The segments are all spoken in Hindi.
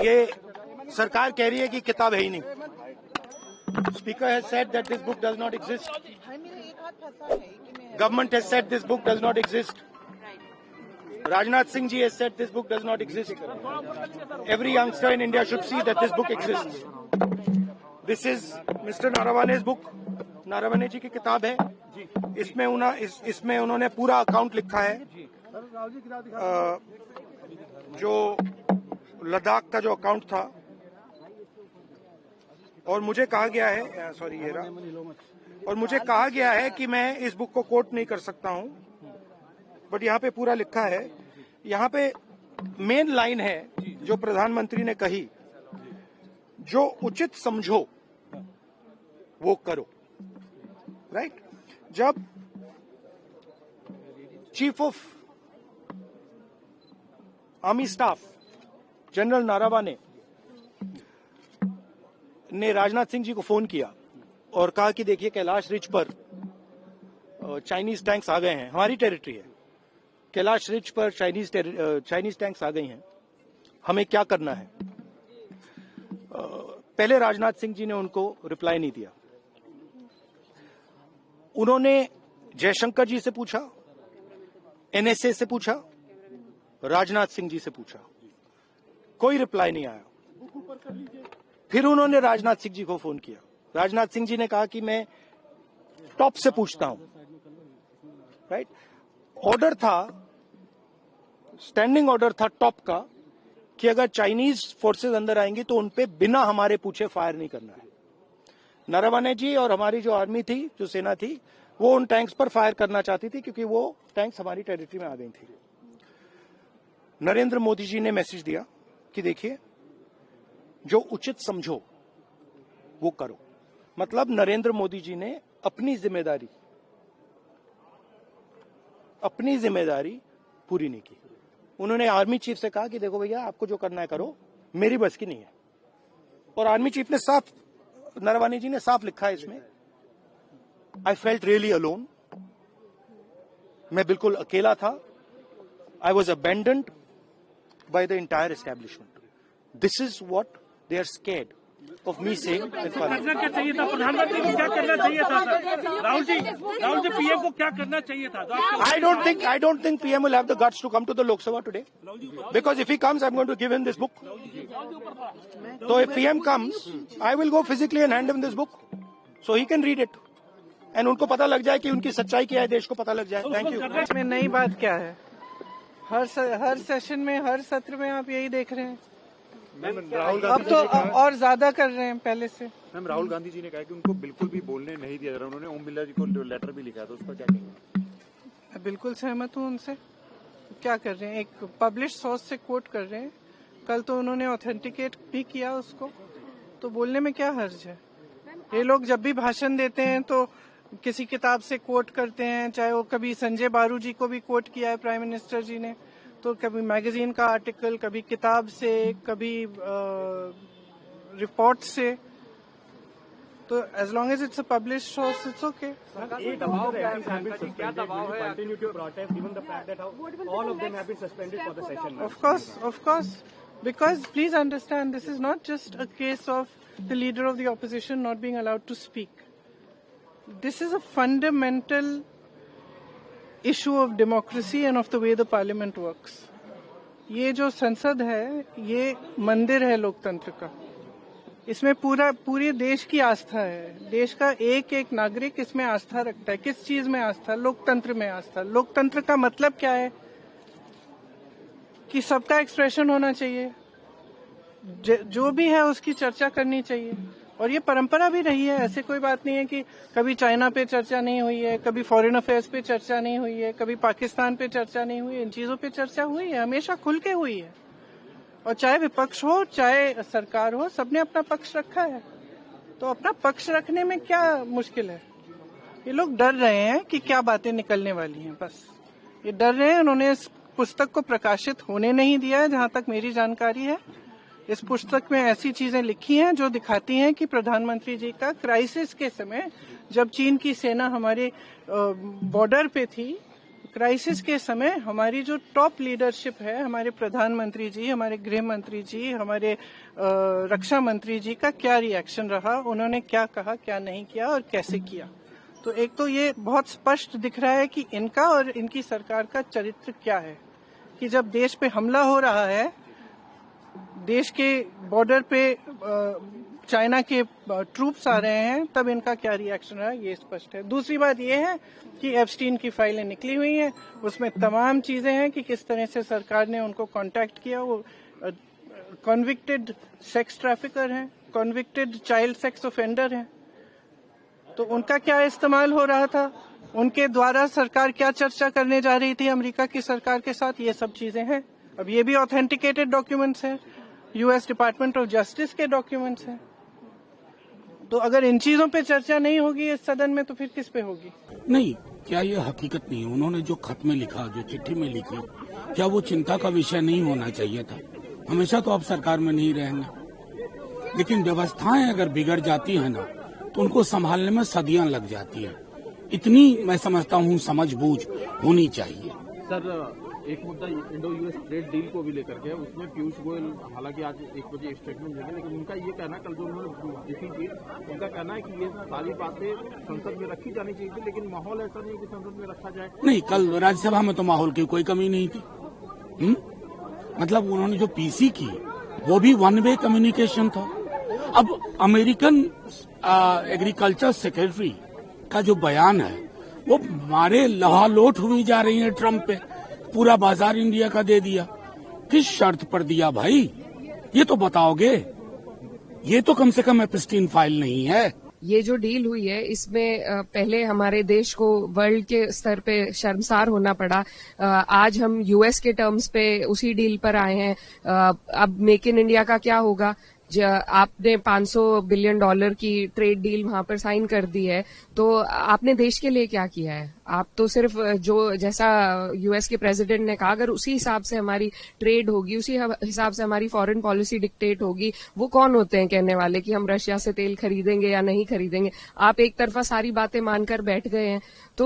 ये सरकार कह रही है कि किताब है ही नहीं. Speaker has said that this book does not exist. Government has said this book does not exist. Rajnath Singh ji has said this book does not exist. Every youngster in India should see that this book exists. This is Mr. Narawane's book. Naravane जी की किताब है. इसमें उन्होंने पूरा अकाउंट लिखा है जो लद्दाख का जो अकाउंट था. और मुझे कहा गया है, सॉरी ये रहा, और मुझे कहा गया है कि मैं इस बुक को कोट नहीं कर सकता हूं, बट यहाँ पे पूरा लिखा है. यहाँ पे मेन लाइन है जो प्रधानमंत्री ने कही, जो उचित समझो वो करो. राइट? जब chief of army staff general Naravane ने राजनाथ सिंह जी को फोन किया और कहा कि देखिए कैलाश रिज पर चाइनीज टैंक्स आ गए हैं, हमारी टेरिटरी है, कैलाश रिज पर चाइनीज टैंक्स आ गई हैं, हमें क्या करना है. पहले राजनाथ सिंह जी ने उनको रिप्लाई नहीं दिया. उन्होंने जयशंकर जी से पूछा, एनएसए से पूछा, राजनाथ सिंह जी से पूछा, कोई रिप्लाई नहीं आया. फिर उन्होंने राजनाथ सिंह जी को फोन किया. राजनाथ सिंह जी ने कहा कि मैं टॉप से पूछता हूं. राइट? ऑर्डर था, स्टैंडिंग ऑर्डर था टॉप का कि अगर चाइनीज फोर्सेस अंदर आएंगी तो उनपे बिना हमारे पूछे फायर नहीं करना है. नारावाने जी और हमारी जो आर्मी थी, जो सेना थी, वो उन टैंक्स पर फायर करना चाहती थी क्योंकि वो टैंक्स हमारी टेरिटरी में आ गई थी. नरेंद्र मोदी जी ने मैसेज दिया कि देखिए जो उचित समझो वो करो. मतलब नरेंद्र मोदी जी ने अपनी जिम्मेदारी पूरी नहीं की. उन्होंने आर्मी चीफ से कहा कि देखो भैया आपको जो करना है करो, मेरी बस की नहीं है. और आर्मी चीफ ने साफ, नरवाने जी ने साफ लिखा है इसमें, आई फेल्ट रियली अलोन. मैं बिल्कुल अकेला था. I was abandoned by the entire establishment. This is what they are scared of me saying. करना क्या चाहिए था? प्रधानमंत्री को क्या करना चाहिए था सर? राहुल जी पीएम को क्या करना चाहिए था? I don't think PM will have the guts to come to the Lok Sabha today, because if he comes, I'm going to give him this book. So if PM comes, I will go physically and hand him this book, so he can read it, and उनको पता लग जाए कि उनकी सच्चाई क्या है, देश को पता लग जाए. Thank you. इसमें नई बात क्या है? हर सेशन में, हर सत्र में आप यही देख रहे हैं. अब तो और ज्यादा कर रहे हैं पहले से. मैम, राहुल गांधी जी ने कहा कि उनको बिल्कुल भी बोलने नहीं दिया जा रहा. उन्होंने ओम बिरला जी को लेटर भी लिखा था, उस पर क्या कहेंगे? मैं बिल्कुल सहमत हूँ उनसे. क्या कर रहे हैं? एक पब्लिश सोर्स से कोट कर रहे हैं. कल तो उन्होंने ऑथेंटिकेट भी किया उसको, तो बोलने में क्या हर्ज है? ये लोग जब भी भाषण देते हैं तो किसी किताब से कोट करते हैं, चाहे वो कभी संजय बारू जी को भी कोट किया है प्राइम मिनिस्टर जी ने, तो कभी मैगजीन का आर्टिकल, कभी किताब से, कभी रिपोर्ट से. तो as long as it's a publish source it's okay. Of course, because please understand, this is not just a case of the leader of the opposition not being allowed to speak. This is a fundamental issue of democracy and of the way the parliament works. ये जो संसद है, ये मंदिर है लोकतंत्र का. इसमें पूरे देश की आस्था है. देश का एक एक नागरिक इसमें आस्था रखता है. किस चीज में आस्था? लोकतंत्र में आस्था. लोकतंत्र का मतलब क्या है? कि सबका एक्सप्रेशन होना चाहिए, जो भी है उसकी चर्चा करनी चाहिए. और ये परंपरा भी रही है. ऐसे कोई बात नहीं है कि कभी चाइना पे चर्चा नहीं हुई है, कभी फॉरेन अफेयर्स पे चर्चा नहीं हुई है, कभी पाकिस्तान पे चर्चा नहीं हुई है. इन चीजों पे चर्चा हुई है, हमेशा खुल के हुई है. और चाहे विपक्ष हो, चाहे सरकार हो, सबने अपना पक्ष रखा है. तो अपना पक्ष रखने में क्या मुश्किल है? ये लोग डर रहे हैं कि क्या बातें निकलने वाली हैं. बस ये डर रहे हैं. उन्होंने इस पुस्तक को प्रकाशित होने नहीं दिया है, जहां तक मेरी जानकारी है. इस पुस्तक में ऐसी चीजें लिखी हैं जो दिखाती हैं कि प्रधानमंत्री जी का क्राइसिस के समय, जब चीन की सेना हमारे बॉर्डर पे थी, क्राइसिस के समय हमारी जो टॉप लीडरशिप है, हमारे प्रधानमंत्री जी, हमारे गृह मंत्री जी, हमारे रक्षा मंत्री जी का क्या रिएक्शन रहा, उन्होंने क्या कहा, क्या नहीं किया और कैसे किया। तो एक तो ये बहुत स्पष्ट दिख रहा है कि इनका और इनकी सरकार का चरित्र क्या है, कि जब देश पे हमला हो रहा है, देश के बॉर्डर पे चाइना के ट्रूप्स आ रहे हैं, तब इनका क्या रिएक्शन रहा, ये स्पष्ट है। दूसरी बात ये है कि एप्स्टीन की फाइलें निकली हुई हैं, उसमें तमाम चीजें हैं कि किस तरह से सरकार ने उनको कांटेक्ट किया। वो कॉन्विक्टेड सेक्स ट्रैफिकर हैं, कॉन्विक्टेड चाइल्ड सेक्स ऑफेंडर हैं, तो उनका क्या इस्तेमाल हो रहा था, उनके द्वारा सरकार क्या चर्चा करने जा रही थी अमेरिका की सरकार के साथ, ये सब चीजें हैं। अब ये भी ऑथेंटिकेटेड डॉक्यूमेंट्स हैं, यूएस डिपार्टमेंट ऑफ जस्टिस के डॉक्यूमेंट्स हैं। तो अगर इन चीजों पे चर्चा नहीं होगी इस सदन में, तो फिर किस पे होगी? नहीं, क्या ये हकीकत नहीं? उन्होंने जो खत में लिखा, जो चिट्ठी में लिखी, क्या वो चिंता का विषय नहीं होना चाहिए था? हमेशा तो आप सरकार में नहीं रहेंगे, लेकिन व्यवस्थाएं अगर बिगड़ जाती है ना, तो उनको संभालने में सदियां लग जाती है। इतनी मैं समझता हूँ समझबूझ होनी चाहिए। सर, एक मुद्दा इंडो यूएस ट्रेड डील को भी लेकर के, उसमें पीयूष गोयल हालांकि आज 1 बजे स्टेटमेंट देंगे, लेकिन उनका ये कहना, कल जो उन्होंने ब्रीफिंग की, उनका कहना है कि ये सारी बातें संसद में रखी जानी चाहिए थी, लेकिन माहौल ऐसा नहीं कि संसद में रखा जाए। नहीं, कल राज्यसभा में तो माहौल की कोई कमी नहीं थी। मतलब उन्होंने जो पीसी की, वो भी वन वे कम्युनिकेशन था। अब अमेरिकन एग्रीकल्चर सेक्रेटरी का जो बयान है, वो मारे लहालोट हुई जा रही है ट्रंप पे। पूरा बाजार इंडिया का दे दिया, किस शर्त पर दिया भाई, ये तो बताओगे? ये तो कम से कम एप्स्टीन फाइल नहीं है। ये जो डील हुई है, इसमें पहले हमारे देश को वर्ल्ड के स्तर पे शर्मसार होना पड़ा। आज हम यूएस के टर्म्स पे उसी डील पर आए हैं। अब मेक इन इंडिया का क्या होगा? आपने $500 बिलियन की ट्रेड डील वहां पर साइन कर दी है, तो आपने देश के लिए क्या किया है? आप तो सिर्फ जो जैसा यूएस के प्रेसिडेंट ने कहा, अगर उसी हिसाब से हमारी ट्रेड होगी, उसी हिसाब से हमारी फॉरेन पॉलिसी डिक्टेट होगी। वो कौन होते हैं कहने वाले कि हम रशिया से तेल खरीदेंगे या नहीं खरीदेंगे? आप एक तरफा सारी बातें मानकर बैठ गए हैं। तो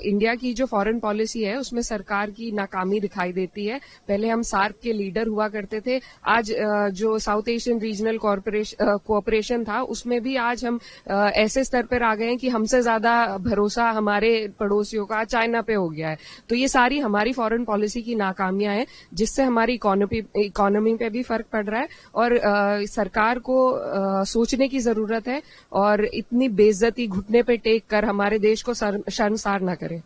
इंडिया की जो फॉरेन पॉलिसी है, उसमें सरकार की नाकामी दिखाई देती है। पहले हम सार्क के लीडर हुआ करते थे, आज जो साउथ एशियन रीजनल कोऑपरेशन था, उसमें भी आज हम ऐसे स्तर पर आ गए हैं कि हमसे ज्यादा भरोसा हमारे पड़ोसियों का चाइना पे हो गया है। तो ये सारी हमारी फॉरेन पॉलिसी की नाकामियां हैं, जिससे हमारी इकोनॉमी पे भी फर्क पड़ रहा है। और सरकार को सोचने की जरूरत है और इतनी बेइज्जती घुटने पे टेक कर हमारे देश को शर्मसार न करे।